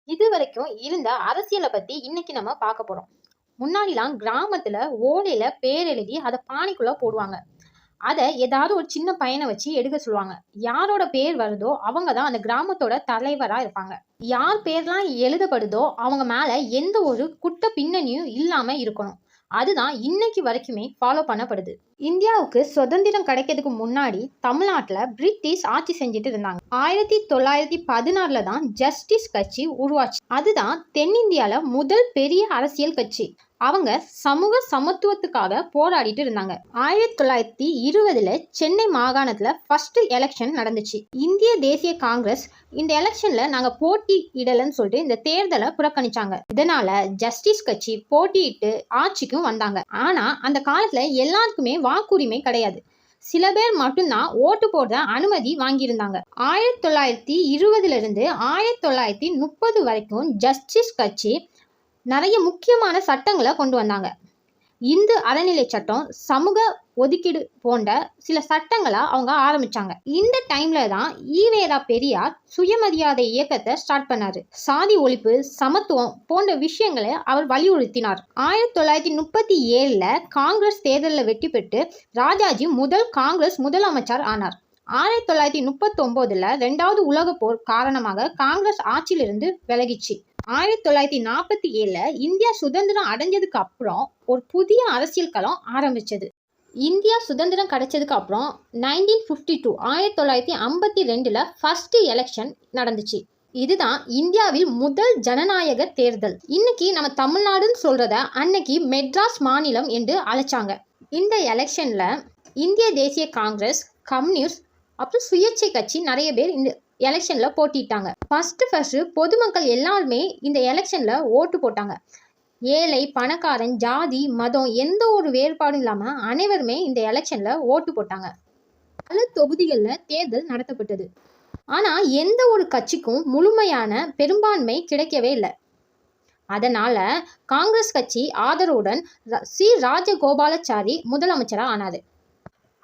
இது வரைக்கும் இருந்த அரசியலை பத்தி இன்னைக்கு நம்ம பார்க்க போறோம். முன்னாடிலாம் கிராமத்துல ஓலையில பேர் எழுதி அதை பானைக்குள்ள போடுவாங்க. அதை ஏதாவது ஒரு சின்ன பையனை வச்சு எடுக்க சொல்லுவாங்க. யாரோட பேர் வருதோ அவங்க தான் அந்த கிராமத்தோட தலைவரா இருப்பாங்க. யார் பேர்லாம் எழுதப்படுதோ அவங்க மேல எந்த ஒரு குட்ட பின்னணியும் இல்லாம இருக்கணும். அதுதான் இன்னைக்கு வரைக்குமே ஃபாலோ பண்ணப்படுது. இந்தியாவுக்கு சுதந்திரம் கிடைக்கிறதுக்கு முன்னாடி தமிழ்நாட்டுல பிரிட்டிஷ் ஆட்சி செஞ்சுட்டு இருந்தாங்க. 1916 தான் ஜஸ்டிஸ் கட்சி உருவாச்சு. அதுதான் தென்னிந்தியால முதல் பெரிய அரசியல் கட்சி. அவங்க சமூக சமத்துவத்துக்காக போராடிட்டு இருந்தாங்க. 1920 சென்னை மாகாணத்துல ஃபர்ஸ்ட் எலெக்ஷன் நடந்துச்சு. இந்திய தேசிய காங்கிரஸ் இந்த எலெக்ஷன்ல நாங்க போட்டியிடலன்னு சொல்லிட்டு இந்த தேர்தலை புறக்கணிச்சாங்க. இதனால ஜஸ்டிஸ் கட்சி போட்டியிட்டு ஆட்சிக்கும் வந்தாங்க. ஆனா அந்த காலத்துல எல்லாருக்குமே வாக்குரிமை கிடையாது. சில பேர் மட்டும்தான் ஓட்டு போட அனுமதி வாங்கியிருந்தாங்க. 1920 இருந்து 1930 வரைக்கும் ஜஸ்டிஸ் கட்சி நிறைய முக்கியமான சட்டங்களை கொண்டு வந்தாங்க. இந்து அறநிலை சட்டம், சமூக ஒதுக்கீடு போன்ற சில சட்டங்களை அவங்க ஆரம்பிச்சாங்க. இந்த டைம்ல தான் ஈவேரா பெரியார் சுயமரியாதை இயக்கத்தை ஸ்டார்ட் பண்ணாரு. சாதி ஒழிப்பு, சமத்துவம் போன்ற விஷயங்களை அவர் வலியுறுத்தினார். 1937 காங்கிரஸ் தேர்தலில் வெற்றி பெற்று ராஜாஜி முதல் காங்கிரஸ் முதலமைச்சர் ஆனார். 1939 2வது உலக போர் காரணமாக காங்கிரஸ் ஆட்சியிலிருந்து விலகிச்சு. 1947 இந்தியா சுதந்திரம் அடைஞ்சதுக்கு அப்புறம் ஒரு புதிய அரசியல் களம் ஆரம்பிச்சது. இந்தியா சுதந்திரம் கிடைச்சதுக்கு அப்புறம் 1952 ஃபர்ஸ்ட் எலெக்ஷன் நடந்துச்சு. இதுதான் இந்தியாவில் முதல் ஜனநாயக தேர்தல். இன்னைக்கு நம்ம தமிழ்நாடுன்னு சொல்றத அன்னைக்கு மெட்ராஸ் மாநிலம் என்று அழைச்சாங்க. இந்த எலெக்ஷன்ல இந்திய தேசிய காங்கிரஸ், கம்யூனிஸ்ட் அப்புறம் சுயேட்சை கட்சி நிறைய பேர் இந்த எலெக்ஷன்ல போட்டிட்டாங்க. ஃபர்ஸ்ட் பொதுமக்கள் எல்லாருமே இந்த எலெக்ஷன்ல ஓட்டு போட்டாங்க. ஏழை, பணக்காரன், ஜாதி, மதம் எந்த ஒரு வேறுபாடும் இல்லாம அனைவருமே இந்த எலெக்ஷன்ல ஓட்டு போட்டாங்க. பல தொகுதிகளில் தேர்தல் நடத்தப்பட்டது. ஆனா எந்த ஒரு கட்சிக்கும் முழுமையான பெரும்பான்மை கிடைக்கவே இல்லை. அதனால காங்கிரஸ் கட்சி ஆதரவுடன் சி ராஜகோபாலாச்சாரி முதலமைச்சரா ஆனாரு.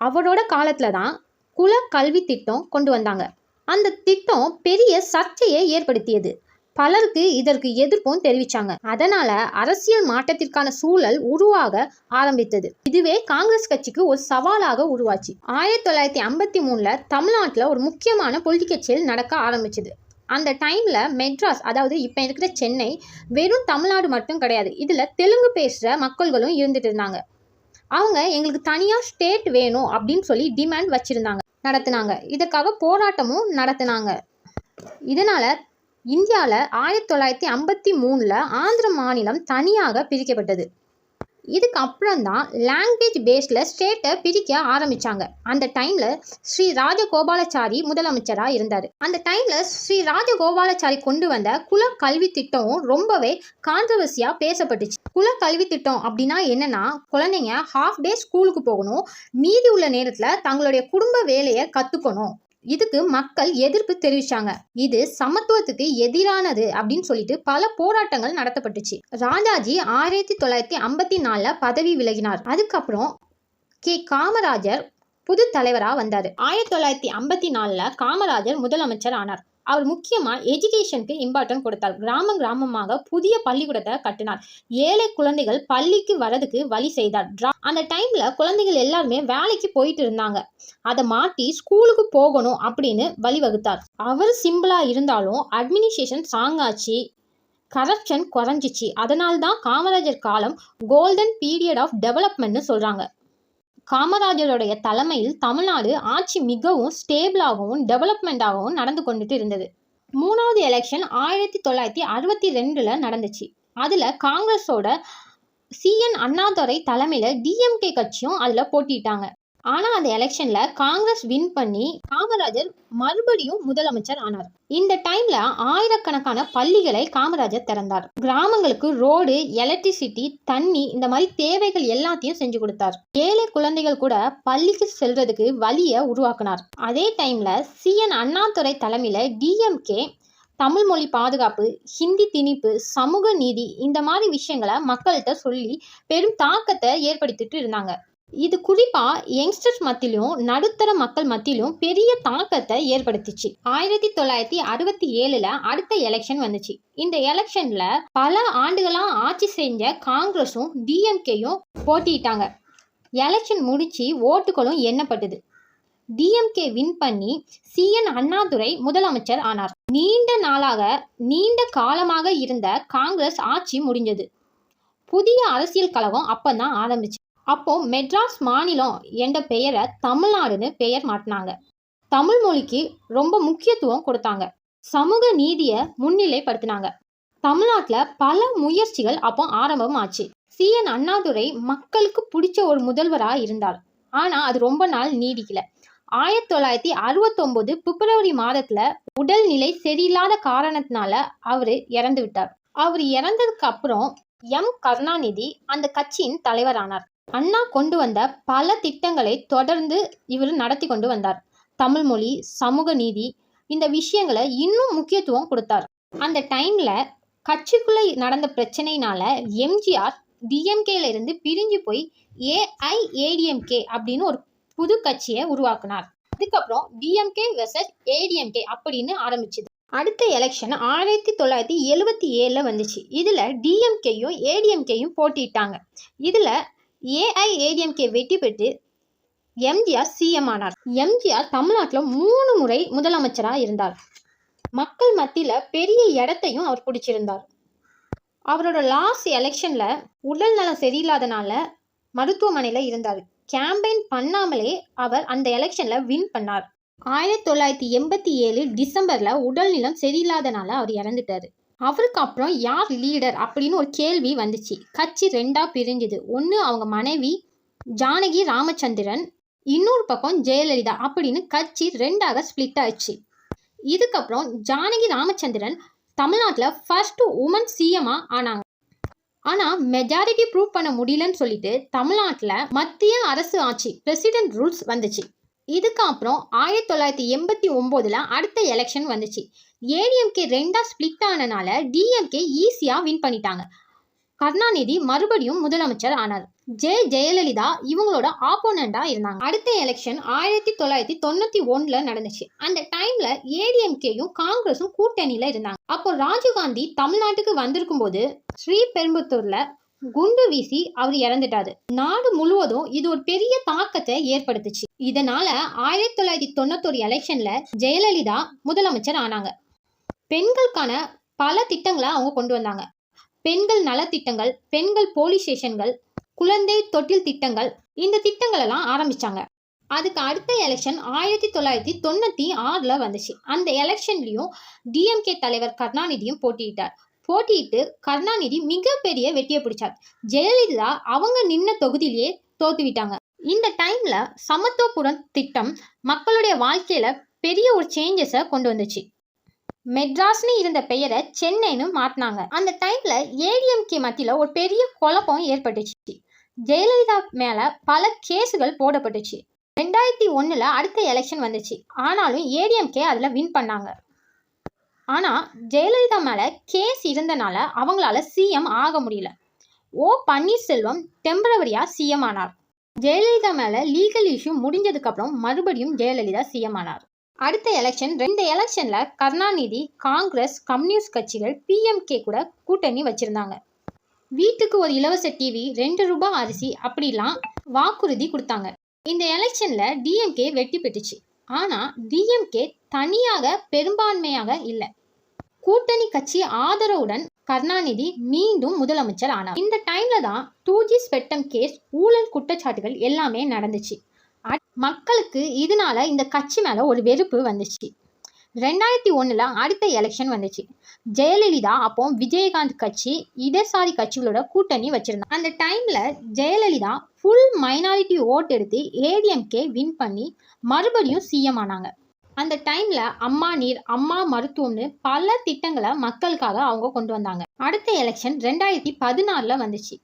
அவரோட காலத்துல தான் குல கல்வி திட்டம் கொண்டு வந்தாங்க. அந்த திட்டம் பெரிய சர்ச்சையை ஏற்படுத்தியது. பலருக்கு இதற்கு எதிர்ப்பும் தெரிவிச்சாங்க. அதனால அரசியல் மாற்றத்திற்கான சூழல் உருவாக ஆரம்பித்தது. இதுவே காங்கிரஸ் கட்சிக்கு ஒரு சவாலாக உருவாச்சு. 1953 தமிழ்நாட்டில் ஒரு முக்கியமான பொலிட்டிக்கல் செயல் நடக்க ஆரம்பிச்சது. அந்த டைம்ல மெட்ராஸ், அதாவது இப்ப இருக்கிற சென்னை, வெறும் தமிழ்நாடு மட்டும் கிடையாது. இதுல தெலுங்கு பேசுற மக்கள்களும் இருந்துட்டு இருந்தாங்க. அவங்க எங்களுக்கு தனியா ஸ்டேட் வேணும் அப்படின்னு சொல்லி டிமாண்ட் வச்சிருந்தாங்க, நடத்தினாங்க. இதற்காக போராட்டமும் நடத்தினாங்க. இதனால இந்தியாவில் 1953 ஆந்திர மாநிலம் தனியாக பிரிக்கப்பட்டது. இதுக்கு அப்புறம் தான் லாங்குவேஜ் பேஸ்ல ஸ்டேட்டை பிரிக்க ஆரம்பிச்சாங்க. அந்த டைம்ல ஸ்ரீ ராஜகோபாலாச்சாரி முதலமைச்சரா இருந்தாரு. அந்த டைம்ல ஸ்ரீ ராஜகோபாலாச்சாரி கொண்டு வந்த குல கல்வி திட்டமும் ரொம்பவே கான்ட்ரவர்சியா பேசப்பட்டுச்சு. குல கல்வி திட்டம் அப்படின்னா என்னன்னா, குழந்தைங்க ஹாஃப் டே ஸ்கூலுக்கு போகணும், மீதி உள்ள நேரத்துல தங்களுடைய குடும்ப வேலையை கத்துக்கணும். இதுக்கு மக்கள் எதிர்ப்பு தெரிவிச்சாங்க. இது சமத்துவத்துக்கு எதிரானது அப்படின்னு சொல்லிட்டு பல போராட்டங்கள் நடத்தப்பட்டுச்சு. ராஜாஜி 1954 பதவி விலகினார். அதுக்கப்புறம் காமராஜர் புது தலைவரா வந்தாரு. 1954 காமராஜர் முதலமைச்சர் ஆனார். அவர் முக்கியமா எஜுகேஷனுக்கு இம்பார்ட்டன்ட் கொடுத்தார். கிராமமாக புதிய பள்ளிக்கூடத்தை கட்டினார். ஏழை குழந்தைகள் பள்ளிக்கு வரதுக்கு வழி செய்தார். அந்த டைம்ல குழந்தைகள் எல்லாருமே வேலைக்கு போயிட்டு இருந்தாங்க. அதை மாற்றி ஸ்கூலுக்கு போகணும் அப்படின்னு வழிவகுத்தார். அவர் சிம்பிளா இருந்தாலும் அட்மினிஸ்ட்ரேஷன் ஸ்ட்ராங்காச்சு, கரப்ஷன் குறைஞ்சிச்சு. அதனால்தான் காமராஜர் காலம் கோல்டன் பீரியட் ஆஃப் டெவலப்மெண்ட்னு சொல்றாங்க. காமராஜருடைய தலைமையில் தமிழ்நாடு ஆட்சி மிகவும் ஸ்டேபிளாகவும் டெவலப்மெண்டாகவும் நடந்து கொண்டுட்டு இருந்தது. 3வது எலெக்ஷன் 1962 நடந்துச்சு. அதுல காங்கிரஸோட CN அண்ணாதுரை தலைமையில DMK கட்சியும் அதுல போட்டிட்டாங்க. ஆனா அந்த எலெக்ஷன்ல காங்கிரஸ் வின் பண்ணி காமராஜர் மறுபடியும் முதலமைச்சர் ஆனார். இந்த டைம்ல ஆயிரக்கணக்கான பள்ளிகளை காமராஜர் திறந்தார். கிராமங்களுக்கு ரோடு, எலக்ட்ரிசிட்டி, தண்ணி இந்த மாதிரி தேவைகள் எல்லாத்தையும் செஞ்சு கொடுத்தார். ஏழை குழந்தைகள் கூட பள்ளிக்கு செல்றதுக்கு வழியை உருவாக்கினார். அதே டைம்ல CN அண்ணாதுரை தலைமையில DMK தமிழ் மொழி பாதுகாப்பு, ஹிந்தி திணிப்பு, சமூக நீதி இந்த மாதிரி விஷயங்களை மக்கள்கிட்ட சொல்லி பெரும் தாக்கத்தை ஏற்படுத்திட்டு இருந்தாங்க. இது குறிப்பா யங்ஸ்டர்ஸ் மத்தியிலும் நடுத்தர மக்கள் மத்தியிலும் பெரிய தாக்கத்தை ஏற்படுத்திச்சு. 1967ல அடுத்த எலெக்ஷன் வந்துச்சு. இந்த எலெக்ஷன்ல பல ஆண்டுகளா ஆட்சி செஞ்ச காங்கிரஸும் டிஎம்கேயும் போட்டியிட்டாங்க. எலெக்ஷன் முடிச்சு ஓட்டுகளும் எண்ணப்பட்டது. டிஎம்கே வின் பண்ணி சிஎன் அண்ணாதுரை முதலமைச்சர் ஆனார். நீண்ட காலமாக இருந்த காங்கிரஸ் ஆட்சி முடிஞ்சது. புதிய அரசியல் கழகம் அப்பதான் ஆரம்பிச்சு. அப்போ மெட்ராஸ் மாநிலம் என்ற பெயரை தமிழ்நாடுன்னு பெயர் மாற்றினாங்க. தமிழ் மொழிக்கு ரொம்ப முக்கியத்துவம் கொடுத்தாங்க. சமூக நீதியை முன்னிலைப்படுத்தினாங்க. தமிழ்நாட்டில் பல முயற்சிகள் அப்போ ஆரம்பம் ஆச்சு. சிஎன் அண்ணாதுரை மக்களுக்கு பிடிச்ச ஒரு முதல்வராக இருந்தார். ஆனால் அது ரொம்ப நாள் நீடிக்கல. 1969 பிப்ரவரி மாதத்துல உடல்நிலை சரியில்லாத காரணத்தினால அவரு இறந்து விட்டார். அவர் இறந்ததுக்கு அப்புறம் கருணாநிதி அந்த கட்சியின் தலைவரானார். அண்ணா கொண்டு வந்த பல திட்டங்களை தொடர்ந்து இவர் நடத்தி கொண்டு வந்தார். தமிழ் மொழி, சமூக நீதி இந்த விஷயங்களை இன்னும் முக்கியத்துவம் கொடுத்தார். அந்த டைம்ல கட்சிக்குள்ள நடந்த பிரச்சனைனால எம்ஜிஆர் டிஎம்கேல இருந்து பிரிஞ்சு போய் ஏஐஏடிஎம்கே அப்படின்னு ஒரு புது கட்சியை உருவாக்குனார். அதுக்கப்புறம் டிஎம்கே வெர்சஸ் ஏடிஎம்கே அப்படின்னு ஆரம்பிச்சது. அடுத்த எலெக்ஷன் 1977ல வந்துச்சு. இதுல டிஎம்கேயும் ஏடிஎம்கேயும் போட்டிட்டாங்க. இதுல ஏஐஏடிஎம்கே வெற்றி பெற்று எம்ஜிஆர் சிஎம் ஆனார். எம்ஜிஆர் தமிழ்நாட்டில் 3 முறை முதலமைச்சராக இருந்தார். மக்கள் மத்தியில பெரிய இடத்தையும் அவர் பிடிச்சிருந்தார். அவரோட லாஸ்ட் எலெக்ஷன்ல உடல் நலம் சரியில்லாதனால மருத்துவமனையில இருந்தார். கேம்பெயின் பண்ணாமலே அவர் அந்த எலெக்ஷன்ல வின் பண்ணார். 1987 டிசம்பர்ல உடல்நலம் சரியில்லாதனால அவர் இறந்துட்டாரு. அவருக்கு அப்புறம் யார் லீடர் அப்படின்னு ஒரு கேள்வி வந்துச்சு. கட்சி 2ஆ பிரிஞ்சுது. ஒன்று அவங்க மனைவி ஜானகி ராமச்சந்திரன், இன்னொரு பக்கம் ஜெயலலிதா அப்படின்னு கட்சி 2ஆக ஸ்பிளிட் ஆயிடுச்சு. இதுக்கப்புறம் ஜானகி ராமச்சந்திரன் தமிழ்நாட்டில் ஃபர்ஸ்ட் உமன் சிஎம்மா ஆனாங்க. ஆனால் மெஜாரிட்டி ப்ரூவ் பண்ண முடியலன்னு சொல்லிட்டு தமிழ்நாட்டில் மத்திய அரசு ஆட்சி பிரசிடென்ட் ரூல்ஸ் வந்துச்சு. இதுக்கு அப்புறம் 1989ல் அடுத்த எலெக்ஷன் வந்துச்சு. ஏடிஎம்கே 2ஆ ஸ்பிளிட் ஆனனால டிஎம்கே ஈஸியாக வின் பண்ணிட்டாங்க. கருணாநிதி மறுபடியும் முதலமைச்சர் ஆனார். ஜெயலலிதா இவங்களோட ஆப்போனண்டா இருந்தாங்க. அடுத்த எலெக்ஷன் 1991ல நடந்துச்சு. அந்த டைம்ல ஏடிஎம்கேயும் காங்கிரஸும் கூட்டணியில இருந்தாங்க. அப்போ ராஜீவ்காந்தி தமிழ்நாட்டுக்கு வந்திருக்கும் போது ஸ்ரீபெரும்புத்தூர்ல குண்டு வீசி அவர் இறந்துட்டாரு. நாடு முழுவதும் இது ஒரு பெரிய தாக்கத்தை ஏற்படுத்துச்சு. இதனால 1991 எலெக்ஷன்ல ஜெயலலிதா முதலமைச்சர் ஆனாங்க. பெண்களுக்கான பல திட்டங்களை அவங்க கொண்டு வந்தாங்க. பெண்கள் நலத்திட்டங்கள், பெண்கள் போலீஸ் ஸ்டேஷன்கள், குழந்தை தொட்டில் திட்டங்கள், இந்த திட்டங்கள் எல்லாம் ஆரம்பிச்சாங்க. அதுக்கு அடுத்த எலெக்ஷன் 1996ல வந்துச்சு. அந்த எலெக்ஷன்லயும் டிஎம்கே தலைவர் கருணாநிதியும் போட்டியிட்டு கருணாநிதி மிகப்பெரிய வெற்றியை பிடிச்சார். ஜெயலலிதா அவங்க நின்ன தொகுதியிலேயே தோத்துவிட்டாங்க. இந்த டைம்ல சமத்துவபுரம் திட்டம் மக்களுடைய வாழ்க்கையில பெரிய ஒரு சேஞ்சஸை கொண்டு வந்துச்சு. மெட்ராஸ்னு இருந்த பெயரை சென்னைன்னு மாற்றினாங்க. அந்த டைம்ல ஏடிஎம்கே மத்தியில ஒரு பெரிய குழப்பம் ஏற்பட்டுச்சு. ஜெயலலிதா மேல பல கேஸுகள் போடப்பட்டுச்சு. 2001ல அடுத்த எலெக்ஷன் வந்துச்சு. ஆனாலும் ஏடிஎம்கே அதுல வின் பண்ணாங்க. ஆனா ஜெயலலிதா மேல கேஸ் இருந்தனால அவங்களால சிஎம் ஆக முடியல. பன்னீர்செல்வம் டெம்பரவரியா சிஎம் ஆனார். ஜெயலலிதா மேல லீகல் இஷ்யூ முடிஞ்சதுக்கு அப்புறம் மறுபடியும் ஜெயலலிதா சிஎம் ஆனார். அடுத்த எலெக்ஷன், இந்த எலெக்ஷன்ல கருணாநிதி காங்கிரஸ் கம்யூனிஸ்ட் கட்சிகள் பிஎம்கே கூட கூட்டணி வச்சிருந்தாங்க. வீட்டுக்கு ஒரு இலவச டிவி, 2 ரூபாய் அரிசி அப்படிலாம் வாக்குறுதி கொடுத்தாங்க. இந்த எலெக்ஷன்ல டிஎம்கே வெற்றி பெற்றுச்சு. ஆனா டிஎம்கே தனியாக பெரும்பான்மையாக இல்லை. கூட்டணி கட்சி ஆதரவுடன் கருணாநிதி மீண்டும் முதலமைச்சர் ஆனார். இந்த டைம்ல தான் 2G ஸ்பெக்ட்ரம் கேஸ், ஊழல் குற்றச்சாட்டுகள் எல்லாமே நடந்துச்சு. மக்களுக்கு இதனால இந்த கட்சி மேல ஒரு வெறுப்பு வந்துச்சு. 2001ல அடுத்த எலெக்ஷன் வந்துச்சு. ஜெயலலிதா அப்போ விஜயகாந்த் கட்சி, இடதுசாரி கட்சிகளோட கூட்டணி வச்சிருந்தாங்க. அந்த டைம்ல ஜெயலலிதா ஃபுல் மைனாரிட்டி ஓட் எடுத்து ஏடிஎம்கே வின் பண்ணி மறுபடியும் சிஎம் ஆனாங்க. அந்த டைம்ல அம்மா நீர், அம்மா மருத்துவம்னு பல திட்டங்களை மக்களுக்காக அவங்க கொண்டு வந்தாங்க. அடுத்த எலெக்ஷன் 2016ல வந்துச்சு.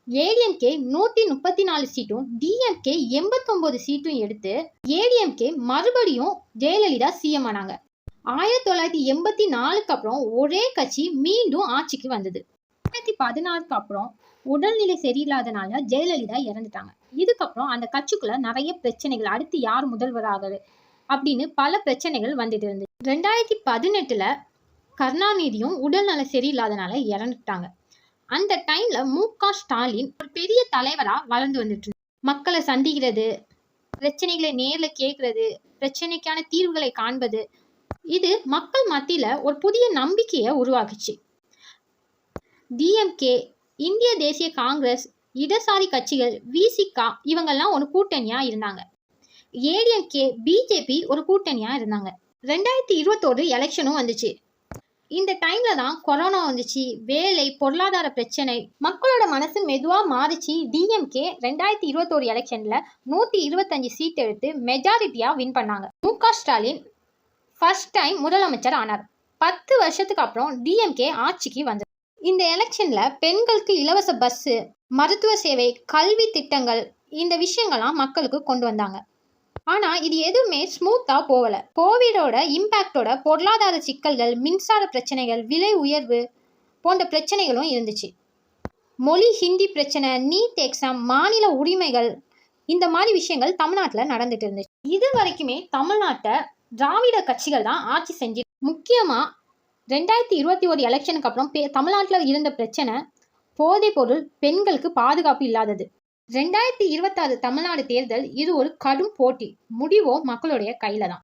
ஏடிஎம்கே 134 சீட்டும் டிஎம்கே 89 சீட்டும் எடுத்து ஏடிஎம்கே மறுபடியும் ஜெயலலிதா சிஎம் ஆனாங்க. 1984க்கு அப்புறம் ஒரே கட்சி மீண்டும் ஆட்சிக்கு வந்தது. 2016க்கு அப்புறம் உடல்நிலை சரியில்லாதனால ஜெயலலிதா இறந்துட்டாங்க. இதுக்கப்புறம் அந்த கட்சிக்குள்ள நிறைய பிரச்சனைகள், அடுத்து யார் முதல்வராகிறது அப்படின்னு பல பிரச்சனைகள் வந்துட்டு இருந்துச்சு. 2018 கருணாநிதியும் உடல்நல சரியில்லாதனால இறந்துட்டாங்க. அந்த டைம்ல மு.க. ஸ்டாலின் ஒரு பெரிய தலைவரா வளர்ந்து வந்துட்டு இருந்தார். மக்களை சந்திக்கிறது, பிரச்சனைகளை நேர்ல கேட்கறது, பிரச்சனைக்கான தீர்வுகளை காண்பது, இது மக்கள் மத்தியில ஒரு புதிய நம்பிக்கையை உருவாக்குச்சு. டிஎம்கே, இந்திய தேசிய காங்கிரஸ், இடதுசாரி கட்சிகள், விசிகா இவங்கெல்லாம் ஒரு கூட்டணியா இருந்தாங்க. ஏடிஎம்கே, பிஜேபி ஒரு கூட்டணியா இருந்தாங்க. 2021 எலெக்ஷனும் வந்துச்சு. இந்த டைம்ல தான் கொரோனா வந்துச்சு, வேலை, பொருளாதார பிரச்சனை, மக்களோட மனசு மெதுவா மாறிச்சு. டிஎம்கே 2021 எலெக்ஷன்ல 125 சீட் எடுத்து மெஜாரிட்டியா வின் பண்ணாங்க. மு.க. ஸ்டாலின் ஃபர்ஸ்ட் டைம் முதலமைச்சர் ஆனார். 10 வருஷத்துக்கு அப்புறம் டிஎம்கே ஆட்சிக்கு வந்தது. இந்த எலெக்ஷன்ல பெண்களுக்கு இலவச பஸ், மருத்துவ சேவை, கல்வி திட்டங்கள், இந்த விஷயங்கள்லாம் மக்களுக்கு கொண்டு வந்தாங்க. ஆனா இது எதுவுமே ஸ்மூத்தா போகல. கோவிடோட இம்பாக்டோட பொருளாதார சிக்கல்கள், மின்சார பிரச்சனைகள், விலை உயர்வு போன்ற பிரச்சனைகளும் இருந்துச்சு. மொழி, ஹிந்தி பிரச்சனை, நீட் எக்ஸாம், மாநில உரிமைகள், இந்த மாதிரி விஷயங்கள் தமிழ்நாட்டில் நடந்துட்டு இருந்துச்சு. இது வரைக்குமே தமிழ்நாட்டை திராவிட கட்சிகள் தான் ஆட்சி செஞ்சு. முக்கியமா 2021 எலெக்ஷனுக்கு அப்புறம் தமிழ்நாட்டில் இருந்த பிரச்சனை போதைப் பொருள், பெண்களுக்கு பாதுகாப்பு இல்லாதது. 2026 தமிழ்நாடு தேர்தல் இது ஒரு கடும் போட்டி. முடிவோ மக்களுடைய கையில தான்.